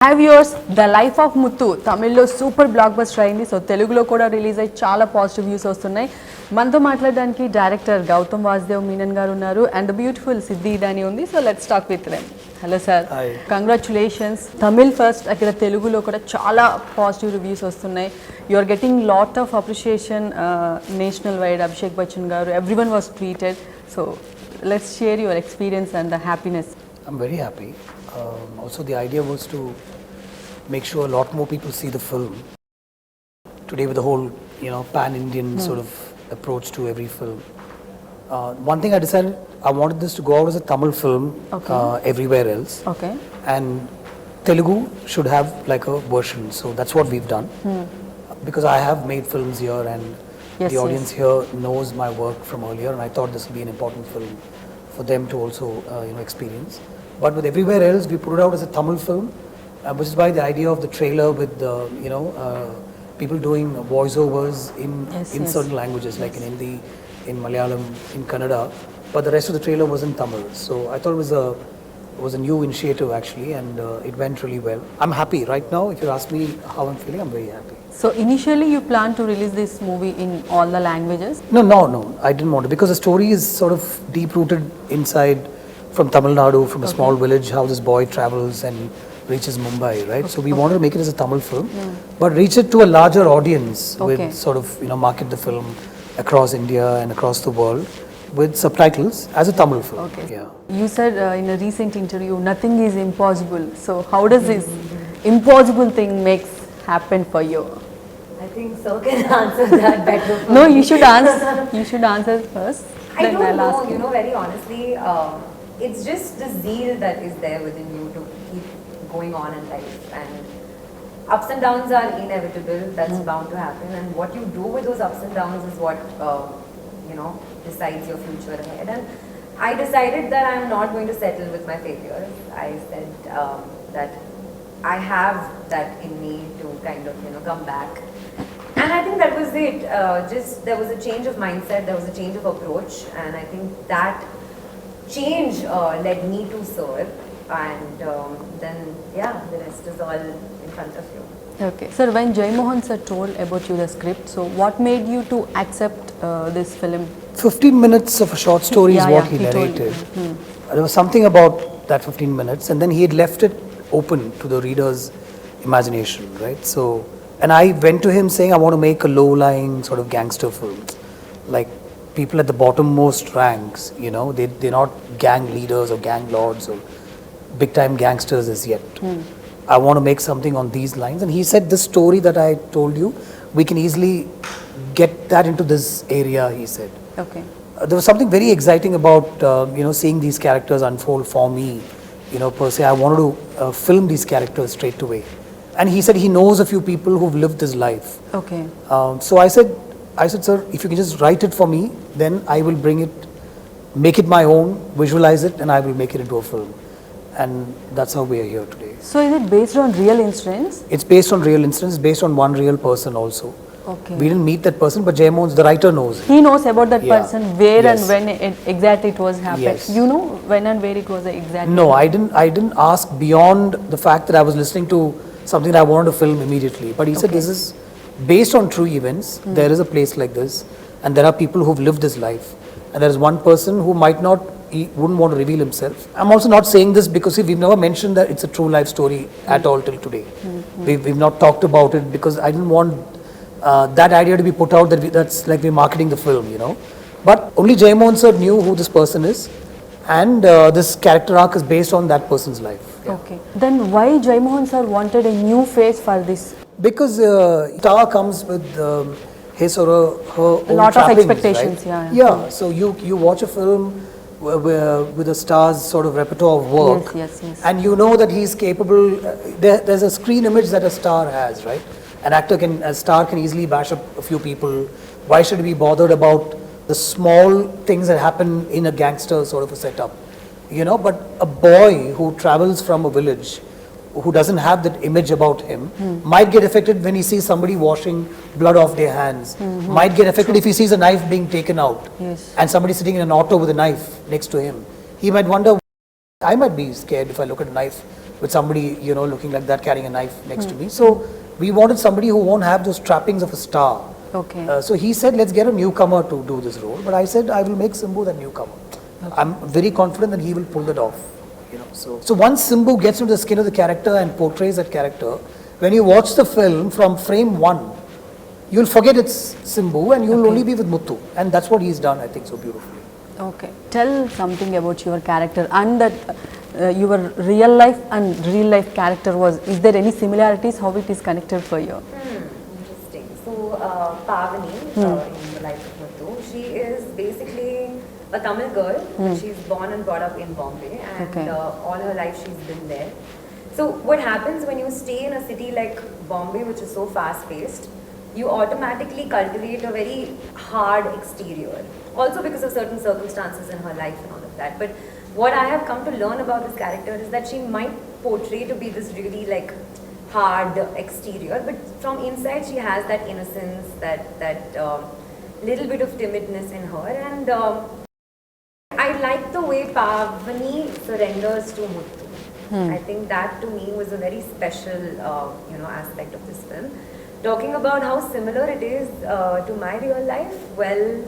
Hi viewers, The Life of Muthu తమిళ్లో super block buster అయింది. So తెలుగులో కూడా రిలీజ్ అయ్యి చాలా పాజిటివ్ వ్యూస్ వస్తున్నాయి. మనతో మాట్లాడడానికి డైరెక్టర్ గౌతమ్ మీనన్ గారు ఉన్నారు అండ్ బ్యూటిఫుల్ సిద్ధి ఇడాని ఉంది. So let's talk with them. Hello sir, congratulations. Tamil first, అక్కడ తెలుగులో కూడా చాలా పాజిటివ్ రివ్యూస్ వస్తున్నాయి. You are getting lot of appreciation national wide. Abhishek Bachchan garu, everyone was tweeted. So let's share your experience and the happiness. I'm very happy. Also, the idea was to make sure a lot more people see the film. Today, with the whole, pan-Indian sort of approach to every film. One thing I decided, I wanted this to go out as a Tamil film everywhere else. Okay. And Telugu should have like a version. So that's what we've done. Because I have made films here and the audience here knows my work from earlier, and I thought this would be an important film for them to also experience. But with everywhere else, we put it out as a Tamil film, which is why the idea of the trailer with people doing voiceovers in certain languages, like in Hindi, in Malayalam, in Kannada, but the rest of the trailer was in Tamil. So I thought it was a new initiative actually, and it went really well. I'm happy right now. If you ask me how I'm feeling, I'm very happy. So initially you planned to release this movie in all the languages? No, I didn't want to, because the story is sort of deep-rooted inside from Tamil Nadu, from a small village, how this boy travels and reaches Mumbai, right? So we wanted to make it as a Tamil film, but reach it to a larger audience with sort of, market the film across India and across the world with subtitles as a Tamil film. Okay. Yeah. You said in a recent interview, nothing is impossible. So how does this impossible thing makes happen for you? I think so can answer that better. No, you should answer. You should answer first. I Then don't I'll know. ask you. Very honestly, it's just the zeal that is there within you to keep going on in life. And ups and downs are inevitable. That's bound to happen. And what you do with those ups and downs is what decides your future ahead. And I decided that I'm not going to settle with my failures. I said that I have that in me to kind of come back. And I think that was it. Just there was a change of mindset, there was a change of approach, and I think that change led me to serve. And then the rest is all in front of you. Okay. Sir, when Jai Mohan sir told about you the script, so what made you to accept this film? 15 minutes of a short story is what he narrated. There was something about that 15 minutes, and then he had left it open to the reader's imagination, right? So, and I went to him saying, I want to make a low-lying sort of gangster film, like people at the bottommost ranks, they're not gang leaders or gang lords or big-time gangsters as yet. I want to make something on these lines. And he said, this story that I told you, we can easily get that into this area, he said. Okay. There was something very exciting about, seeing these characters unfold for me, per se. I wanted to film these characters straight away. And he said he knows a few people who've lived this life. Okay. So I said, sir, if you can just write it for me, then I will bring it, make it my own, visualize it, and I will make it into a film. And that's how we are here today. So is it based on real incidents? It's based on real incidents, based on one real person also. Okay. We didn't meet that person, but Jai Mohan, the writer, knows him. He knows about that person, where and when exactly it was happened. Yes. You know when and where it was exactly? No, I didn't ask beyond the fact that I was listening to something that I wanted to film immediately. But he said this is based on true events. There is a place like this, and there are people who've lived this life. And there is one person who he wouldn't want to reveal himself. I'm also not saying this because we've never mentioned that it's a true life story at all till today. We've not talked about it because I didn't want that idea to be put out that's like we're marketing the film, But only Jai Mohan sir knew who this person is, and this character arc is based on that person's life. Yeah. Okay. Then why Jai Mohan sir wanted a new face for this? Because star comes with his or her own lot of trappings, expectations, right? Yeah. So you watch a film with a star's sort of repertoire of work, yes. and you know that he's capable. There's a screen image that a star has, right? A star can easily bash up a few people. Why should he be bothered about the small things that happen in a gangster sort of a setup? But a boy who travels from a village, who doesn't have that image about him, might get affected when he sees somebody washing blood off their hands, might get affected if he sees a knife being taken out, and somebody sitting in an auto with a knife next to him. He might wonder, I might be scared if I look at a knife with somebody, you know, looking like that, carrying a knife next to me. So we wanted somebody who won't have those trappings of a star. Okay. So he said, let's get a newcomer to do this role. But I said, I will make Simbu the newcomer. I'm very confident that he will pull it off. You know, so once Simbu gets into the skin of the character and portrays that character, when you watch the film from frame 1, you'll forget it's Simbu and you'll only be with Muthu. And that's what he's done, I think, so beautifully. Okay. Tell something about your character and that your real life and real life character was. Is there any similarities? How it is connected for you? Interesting. So, Pavani, in the life of Muthu, she is basically a Tamil girl. She's born and brought up in Bombay, and all her life she's been there. So, what happens when you stay in a city like Bombay, which is so fast-paced, you automatically cultivate a very hard exterior. Also because of certain circumstances in her life and all of that. But what I have come to learn about this character is that she might portray to be this really like hard exterior, but from inside she has that innocence, that little bit of timidness in her. And I like the way Pavani surrenders to Muthu. I think that to me was a very special aspect of this film. Talking about how similar it is to my real life, well,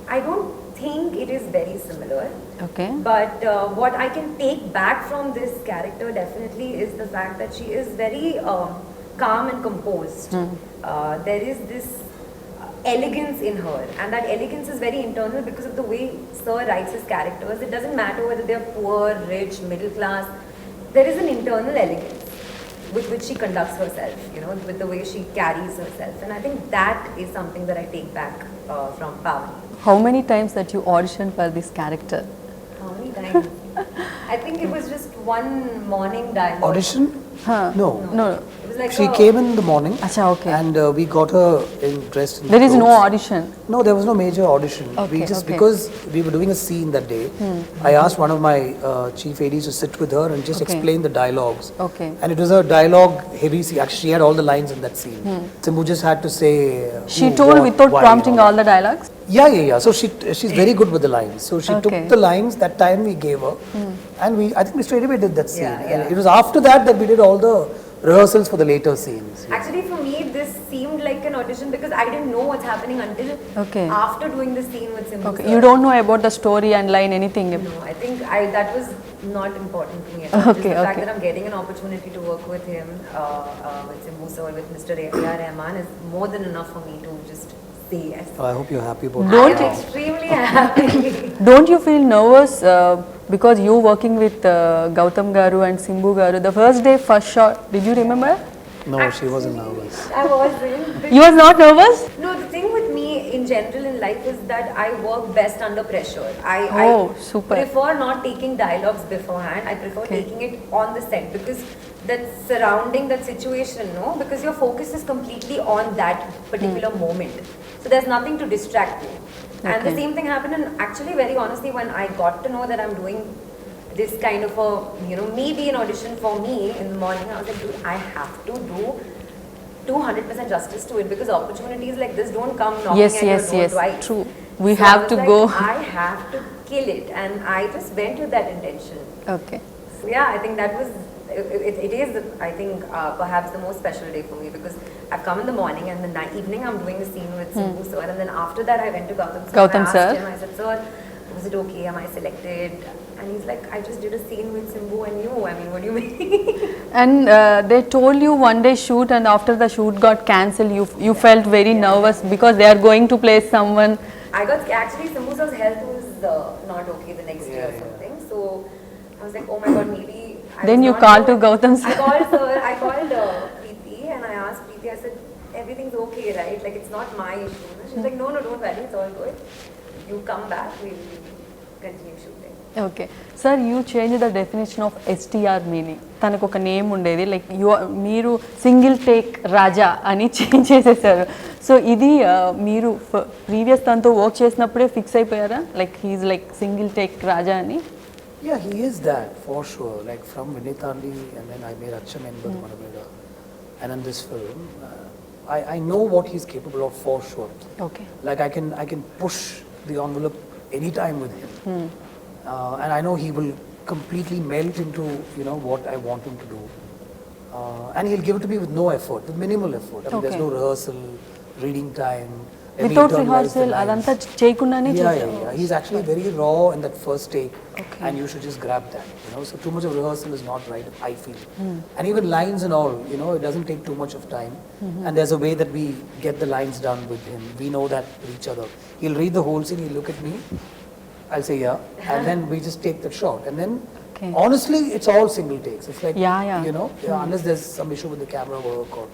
I don't think it is very similar. Okay. But what I can take back from this character definitely is the fact that she is very calm and composed. There is this elegance in her, and that elegance is very internal because of the way Sir writes his characters. It doesn't matter whether they are poor, rich, middle class. There is an internal elegance with which she conducts herself, you know, with the way she carries herself. And I think that is something that I take back from Pavani. How many times that you auditioned for this character? How many times? I think it was just one morning dialogue. Audition? Huh. No. No. It was like She came in the morning. Acha, okay. And we got her dressed in There is no clothes. audition. No, there was no major audition. Okay, We just, okay. because we were doing a scene that day, I asked one of my chief ADs to sit with her and just Okay. explain the dialogues. Okay. And it was a dialogue heavy scene. Actually, she had all the lines in that scene. Simbu just had to say. She who, told what, without why, prompting all all the dialogues? Yeah. So she's very good with the lines. So she Okay. took the lines that time we gave her, and I think we straight away did that scene. Yeah. And it was after that we did all the rehearsals for the later scenes. Yeah. Actually, for me, this seemed like an audition because I didn't know what's happening until Okay. after doing the scene with Simbu. Okay. sir. You don't know about the story and line, anything? No, I think that was not important to me at all. Just Okay, the fact okay. that I'm getting an opportunity to work with him, with Simbu sir, with Mr. A.R. Rahman is more than enough for me to just say yes. Oh, I hope you're happy about Don't I'm extremely happy. Don't you feel nervous because you working with Gautham Garu and Simbu Garu? The first day, first shot, did you remember? No, she wasn't nervous. I wasn't. You was not nervous? No, the thing with me in general in life is that I work best under pressure. Oh, I super. prefer not taking dialogues beforehand. I prefer Okay. taking it on the set because that surrounding that situation, no? Because your focus is completely on that particular moment. So there's nothing to distract you. And the Okay. same thing happened, and actually very honestly when I got to know that I'm doing this kind of a, maybe an audition for me in the morning, I was like, dude, I have to do 200% justice to it because opportunities like this don't come knocking Yes, at your yes, door yes. twice. True. We So I have was to like, go. I have to kill it, and I just went with that intention. Okay. So yeah, I think that was, it is, I think, perhaps the most special day for me because I've come in the morning and the evening I'm doing the scene with Simbu sir, and then after that I went to Gautham sir. Gautham I sir. asked him, I said, sir, was it okay? Am I selected? And he's like, I just did a scene with Simbu and you. I mean, what do you mean? And they told you one day shoot, and after the shoot got cancelled, you felt very nervous because they are going to place someone. I got, actually Simbu sir's health was not okay the next day or something. So I was like, oh my god, maybe. Then you called to Gautham sir. I called Preeti and I asked Preeti, I said, everything's okay, right? Like, it's not my issue. She's like, no, don't worry, it's all good. You come back, we'll continue shooting. Okay. Sir, you changed the definition of STR meaning. తనకు ఒక name ఉండేది like మీరు single take Raja అని change చేసేసారు. So ఇది మీరు previous తనతో work చేసినప్పుడే ఫిక్స్ అయిపోయారా like he's like single take Raja అని? Yeah, he is that for sure. Like from Vinitandi, and then I made Acham Enbad Manaveda, and in this film, I know what he's capable of for sure. Okay. Like I can push the envelope anytime with him, and I know he will completely melt into, you know, what I want him to do. And he'll give it to me with no effort, with minimal effort. I mean, there's Okay. no rehearsal, reading time. let me without internalize the rehearsal lines. అదంతా చేయకుండానే Yeah, చేశారు. yeah, yeah. He's actually very raw in that first take, Okay. and you should just grab that. You know, so too much of rehearsal is not right, I feel. And even lines and all, you know, it doesn't take too much of time. And there's a way that we get the lines done with him. We know that with each other. He'll read the whole scene. He'll look at me. I'll say yeah, and then we just take that shot. And then, Okay. honestly, it's all single takes. It's like Yeah. you know, unless there's some issue with the camera work or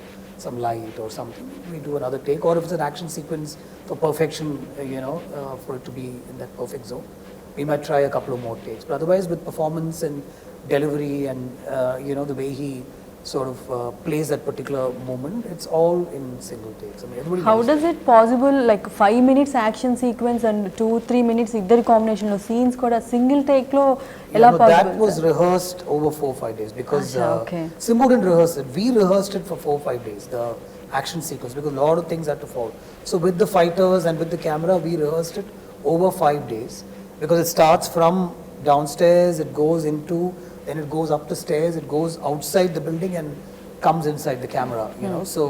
some light or something, we do another take. Or if it's an action sequence for perfection, you know, for it to be in that perfect zone, we might try a couple of more takes. But otherwise, with performance and delivery and you know, the way he sort of plays that particular moment, it's all in single takes. I mean, everybody how knows does it possible like 5 minutes action sequence and 2-3 minutes ఇద్దరి combination లో scenes కూడా single take లో ఎలా that possible was rehearsed over 4-5 days because Acha, okay. Simbu didn't rehearse it. We rehearsed it for 4-5 days, the action sequence, because a lot of things had to fall. So with the fighters and with the camera, we rehearsed it over 5 days because it starts from downstairs, it goes into, then it goes up the stairs, it goes outside the building and comes inside the camera, you know. So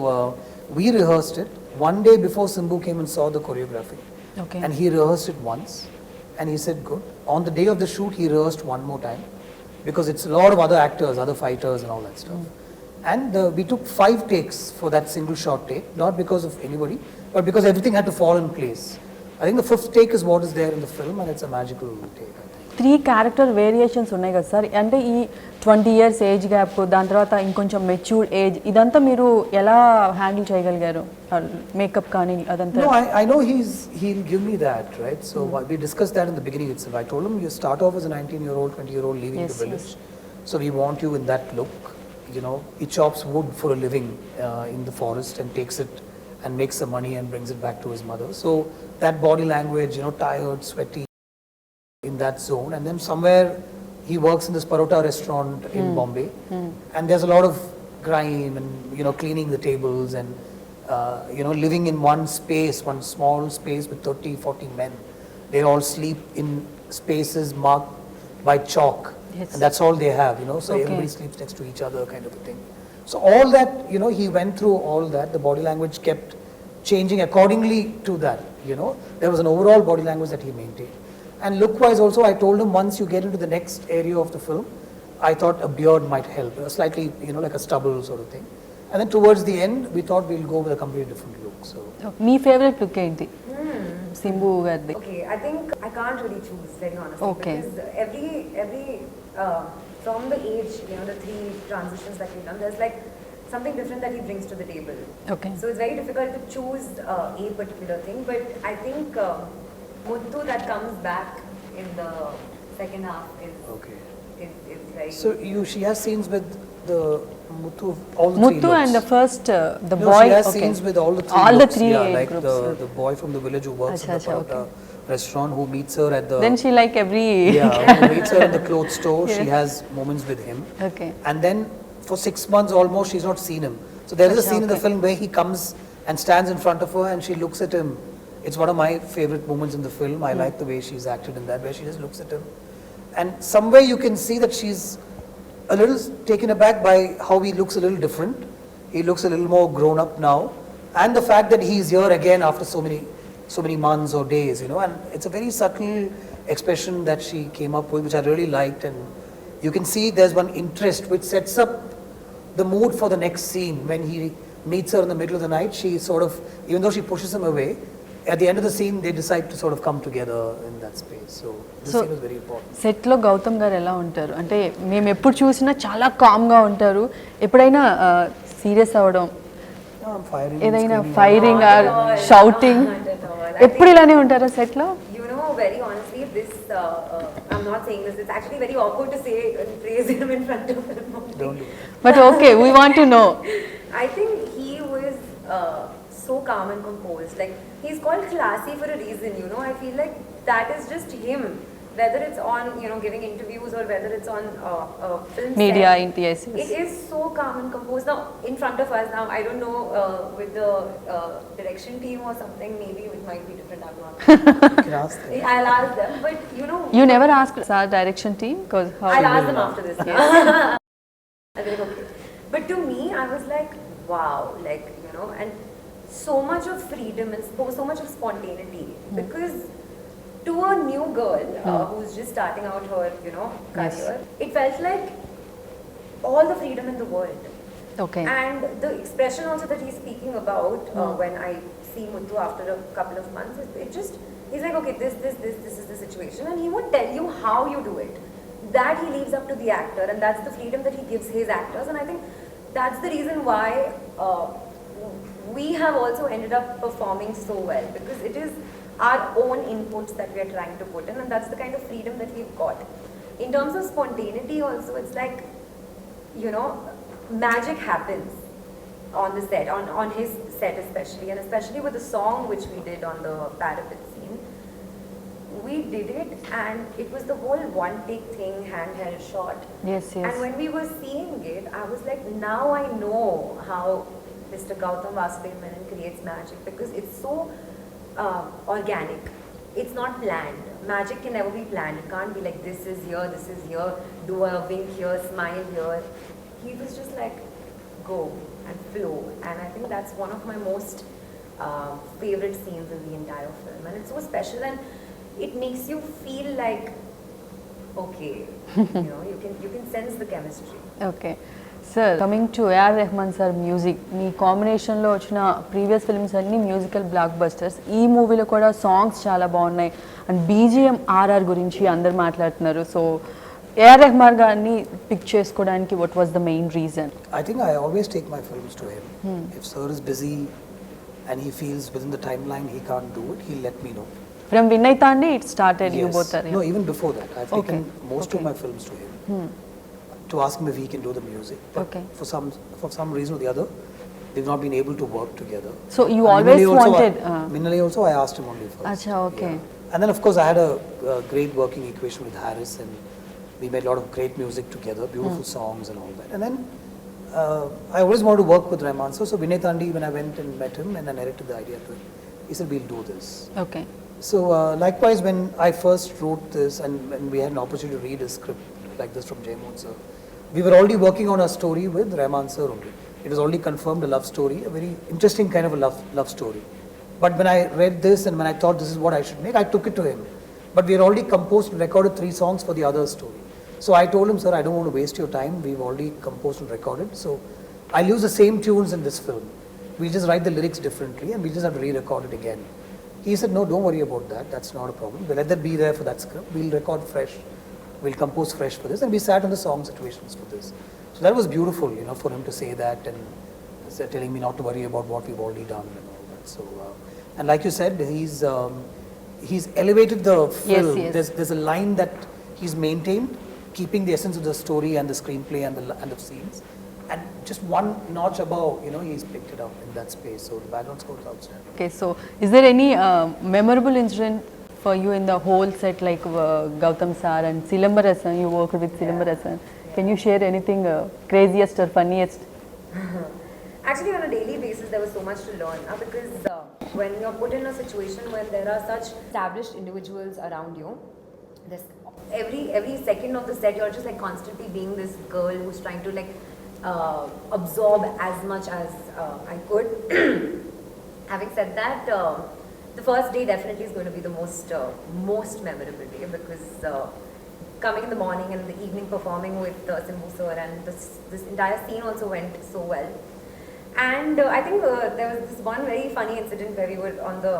we rehearsed it one day before Simbu came and saw the choreography. Okay. And he rehearsed it once and he said good. On the day of the shoot, he rehearsed one more time because it's a lot of other actors, other fighters and all that stuff. And we took 5 takes for that single shot take, not because of anybody, but because everything had to fall in place. I think the 5th take is what is there in the film, and it's a magical take, I think. 3 character variations ఉన్నాయి కదా sir, అంటే ఈ 20 years age gap, దాని తర్వాత ఇంకొంచెం matured age, ఇదంతా మీరు ఎలా హ్యాండిల్ చేయగలిగారు మేకప్ కానీ అదంతా? No, I know he'll give me that, right? So we discussed that in the beginning itself. I told him you start off as a 19-year-old, 20-year-old leaving Yes, the village. So we want you in that look. You know, he chops wood for a living in the forest and takes it and makes some money and brings it back to his mother. So that body language, you know, tired, sweaty, in that zone. And then somewhere he works in this parota restaurant in Bombay, and there's a lot of grime and, you know, cleaning the tables and you know, living in one space, one small space with 30-40 men. They all sleep in spaces marked by chalk. Yes. And that's all they have, you know, so Okay. everybody sleeps next to each other, kind of a thing. So all that, you know, he went through all that. The body language kept changing accordingly to that, you know. There was an overall body language that he maintained. And look-wise also, I told him once you get into the next area of the film, I thought a beard might help, slightly, you know, like a stubble sort of thing. And then towards the end, we thought we'll go with a completely different look. So me favourite look ఏంటి సింబు గారిది? Okay, I think I can't really choose, very honestly. Okay. Because every from the age, you know, the 3 transitions that we've done, there's like something different that he brings to the table. Okay. So it's very difficult to choose a particular thing. But I think Muthu that comes back in the second half is okay. like. So she has scenes with the Muthu, all the 3 Muthu looks. and the first the No, boy. she has Okay. scenes with all the 3 All the looks. 3 yeah, age like groups. the boy from the village who works Acha, in the acha, parota restaurant, who meets her at the Then she like every who meets her in the clothes store. She Yes. has moments with him. Okay. And then for 6 months almost, she's not seen him. So there is a Acha, scene in the okay. film where he comes and stands in front of her and she looks at him. It's one of my favorite moments in the film. I like the way she's acted in that, where she just looks at him. And somewhere you can see that she's a little taken aback by how he looks a little different. He looks a little more grown up now. And the fact that he's here again after so many months or days, you know, and it's a very subtle expression that she came up with, which I really liked. And you can see there's one interest which sets up the mood for the next scene. When he meets her in the middle of the night, she sort of, even though she pushes him away, at the end of the scene they decide to sort of come together in that space. So this So- scene was very important. సెట్లో గౌతమ్ గారు ఎలా ఉంటారు? అంటే మేము ఎప్పుడు చూసినా చాలా కామ్గా ఉంటారు, ఎప్పుడైనా సీరియస్ అవ్వడం, No, I'm firing. ఏదైనా screaming. ఫైరింగ్ ఆర్ షౌటింగ్, ఎప్పుడు ఇలానే ఉంటారా సెట్లో? You know, very honestly, this I'm not saying this. It's actually very awkward to say and praise him in front of him. Don't do it. But okay, we want to know. I think he was so calm and composed. Like, he's called classy for a reason, you know. I feel like that is just him. whether it's on, you know, giving interviews or whether it's on film Media, set, yes, it yes. is so calm and composed. Now, in front of us now, I don't know with the direction team or something, maybe it might be different. I'm not. You can ask them. I'll ask them, but you know. You never asked our direction team? Because I'll ask them after this. I'll be like, okay. But to me, I was like, wow, like, you know, and so much of freedom and so much of spontaneity. Because to a new girl who's just starting out her, you know, career, it felt like all the freedom in the world. Okay. And the expression also that he's speaking about when I see Muthu after a couple of months, it just, he's like, okay, this is the situation. And he won't tell you how you do it. That he leaves up to the actor, and that's the freedom that he gives his actors. And I think that's the reason why we have also ended up performing so well, because it is our own inputs that we are trying to put in, and that's the kind of freedom that we've got. In terms of spontaneity also, it's like, you know, magic happens on the set, on his set especially, and especially with the song which we did on the parapet scene. We did it, and it was the whole one take thing, handheld shot. Yes, yes. And when we were seeing it, I was like, now I know how Mr. Gautham Menon creates magic, because it's so organic. It's not planned. Magic can never be planned. It can't be like, this is here, do a wink here, smile here. He was just like, go and flow. And I think that's one of my most favorite scenes in the entire film. And it's so special, and it makes you feel like, okay, you know, you can sense the chemistry. Okay. Sir, coming to A.R. Rahman sir music, మీ కాంబినేషన్లో వచ్చిన previous films అన్ని musical black busters. ఈ మూవీలో కూడా songs చాలా బాగున్నాయి, and BGM RR గురించి అందరు మాట్లాడుతున్నారు. సో ఏఆర్ రెహమాన్ గారిని పిక్ చేసుకోవడానికి what was the main reason? I think I always take my films to him. If sir is busy and he feels within the timeline he can't do it, he'll let me know. From Vinnaytandi it started, you Yes. both are. No, even before that. I've taken most of Okay. my films to him to ask him if he can do the music. But Okay. for some reason or the other, we've not been able to work together. So you And always Minali also, wanted. Minali also, I asked him only first. Acha, okay. Yeah. And then of course I had a great working equation with Harris, and we made a lot of great music together, beautiful songs and all that. And then I always wanted to work with Rahman. So Vinnaytandi, when I went and met him and I narrated the idea to him, he said, we'll do this. Okay. So likewise, when I first wrote this and we had an opportunity to read a script like this from Jayamon sir, we were already working on a story with Rahman sir only. It was already confirmed, a love story, a very interesting kind of a love story. But when I read this and when I thought this is what I should make, I took it to him. But we had already composed and recorded 3 songs for the other story. So I told him, sir, I don't want to waste your time. We've already composed and recorded. So I'll use the same tunes in this film. We'll just write the lyrics differently and we just have to re-record it again. He said, no, don't worry about that. That's not a problem. We'll let that be there for that script. We'll record fresh. We'll compose fresh for this. And we sat on the song situations for this. So that was beautiful, you know, for him to say that and telling me not to worry about what we've already done and all that. So, and like you said, he's elevated the film. Yes. There's a line that he's maintained, keeping the essence of the story and the screenplay and the scenes. And just one notch above, you know, he's picked it up in that space. So the background score is outstanding. Okay, so is there any memorable incident for you in the whole set, like Gautham sir and Silambarasan? You worked with Silambarasan. Can you share anything craziest or funniest? Actually, on a daily basis, there was so much to learn because when you're put in a situation when there are such established individuals around you, this every second of the set, you're just like constantly being this girl who's trying to like absorb as much as I could. Having said that, the first day definitely is going to be the most memorable day because coming in the morning and in the evening performing with Simbu sir, and this entire scene also went so well. And I think there was this one very funny incident where we were on the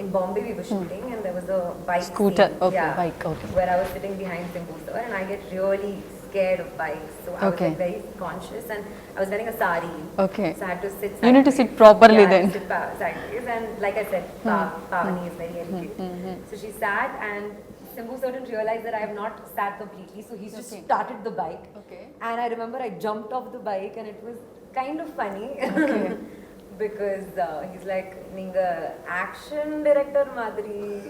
in Bombay we were shooting and there was a bike Scooter, scene, okay, bike, okay. where I was sitting behind Simbu sir and I get really scared of bikes, so I was Okay. like very conscious and I was wearing a sari. Okay. So I had to sit. You need to sideways. sit properly Yeah, then. I sit sideways, and like I said, Pavani is very elegant. So she sat, and Simbu sir didn't realize that I have not sat completely, so he's just started the bike. Okay. And I remember I jumped off the bike, and it was kind of funny. because he's like, "Ninga action director madri."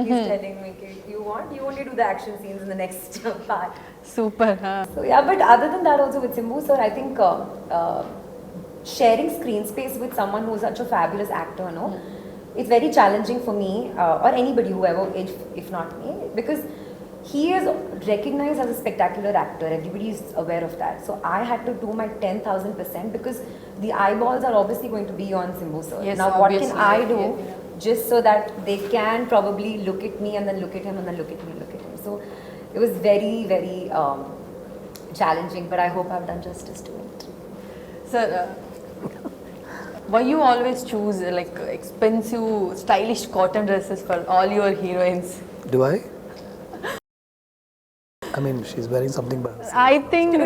He's telling me, "You only do the action scenes in the next part." Super, huh? So yeah, but other than that, also with Simbu sir, I think sharing screen space with someone who's such a fabulous actor, no, it's very challenging for me or anybody, whoever, if not me, because he is recognized as a spectacular actor. Everybody is aware of that. So I had to do my 10,000% because the eyeballs are obviously going to be on Simbu sir. Yes, Now what obviously. can I do just so that they can probably look at me and then look at him and then look at me and look at him. So it was very, very challenging, but I hope I've done justice to it. Sir, why you always choose like expensive, stylish cotton dresses for all your heroines? Do I? I mean, she's wearing something by herself. I think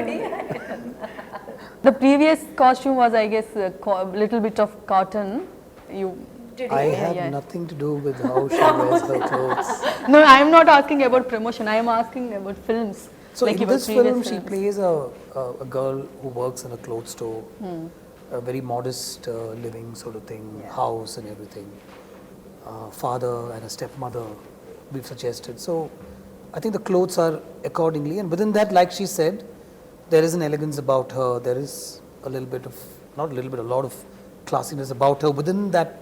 the previous costume was, I guess, a little bit of cotton. You. I have nothing to do with how she wears her clothes. No, I am not asking about promotion. I am asking about films. So like in your this previous film, she films. plays a girl who works in a clothes store, a very modest living sort of thing, house and everything. Father and a stepmother, we've suggested. So I think the clothes are accordingly, and within that, like she said, there is an elegance about her. There is a little bit of, not a little bit, a lot of classiness about her within that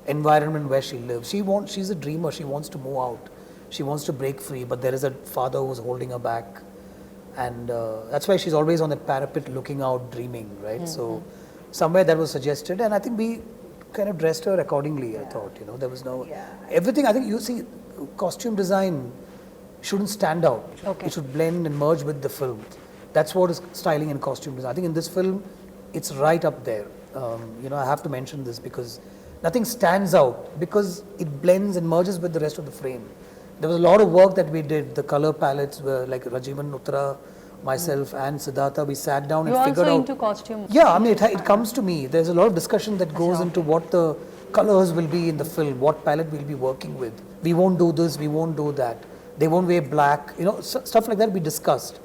environment where she lives. She's a dreamer. She wants to move out. She wants to break free, but there is a father who's holding her back, and that's why she's always on that parapet, looking out, dreaming, right? So somewhere that was suggested, and I think we kind of dressed her accordingly. I thought, there was no everything. I think you see, costume design shouldn't stand out. Okay. It should blend and merge with the film. That's what is styling and costume design. I think in this film, it's right up there. I have to mention this because nothing stands out because it blends and merges with the rest of the frame. There was a lot of work that we did. The color palettes were like Rajivan, Uttara, myself and Siddhartha, we sat down You and figured also out. into costume? Yeah, I mean, it comes to me. There's a lot of discussion that goes into what the colors will be in the film, what palette we'll be working with. We won't do this, we won't do that. They won't wear black, stuff like that we discussed.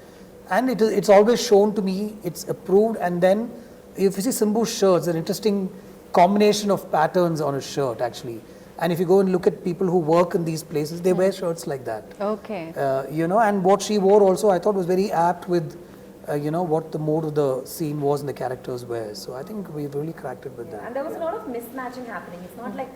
And it's always shown to me, it's approved. And then if you see Simbu's shirts, an interesting combination of patterns on a shirt actually. And if you go and look at people who work in these places, they wear shirts like that. Okay. And what she wore also I thought was very apt with, what the mode of the scene was and the characters were. So I think we've really cracked it with that. And there was a lot of mismatching happening. It's not like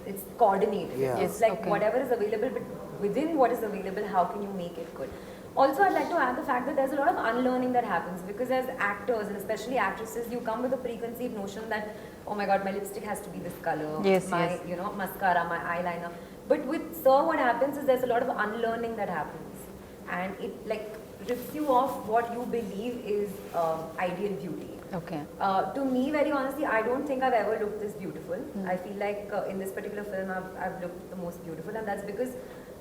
it's coordinated. Yeah. It's like whatever is available, but within what is available, how can you make it good? Also, I'd like to add the fact that there's a lot of unlearning that happens because as actors and especially actresses, you come with a preconceived notion that, oh my god, my lipstick has to be this color, my mascara, my eyeliner. But with Sir, what happens is there's a lot of unlearning that happens, and it like rips you off what you believe is ideal beauty. Okay. To me, very honestly, I don't think I've ever looked this beautiful. I feel like in this particular film, I've looked the most beautiful, and that's because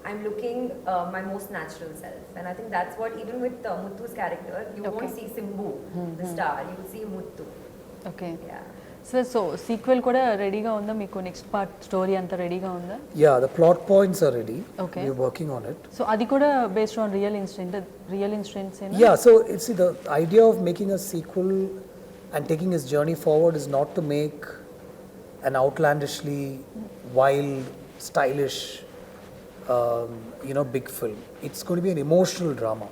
I'm looking my most natural self. And I think that's what, even with Muthu's character, you won't see Simbu, the star, you will see Muthu. Okay. Yeah. So sequel kuda ready ga unda, meeku next part story anta ready ga unda? Yeah, the plot points are ready. Okay. We're working on it. So adi kuda based on real incidents ena? Yeah, so see, the idea of making a sequel and taking his journey forward is not to make an outlandishly wild, stylish, big film. It's going to be an emotional drama.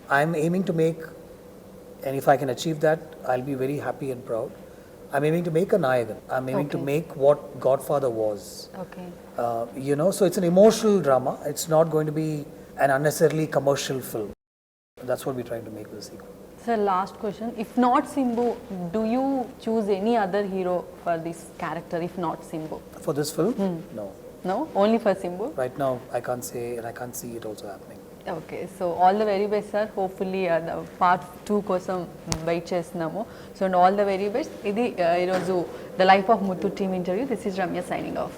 I'm aiming to make, and if I can achieve that, I'll be very happy and proud. I'm aiming to make a Naga. I'm aiming to make what Godfather was. Okay. So it's an emotional drama. It's not going to be an unnecessarily commercial film. That's what we're trying to make with the sequel. Sir, last question. If not Simbu, do you choose any other hero for this character if not Simbu? For this film? No. No? Only for Simbu? Right now, I can't say, and I can't see it also happening. Okay, so all the very best, sir. Hopefully, the part 2 kosam wait chestunnamu. So, and all the very best. Idi the Life of Muthu team interview. This is Ramya signing off.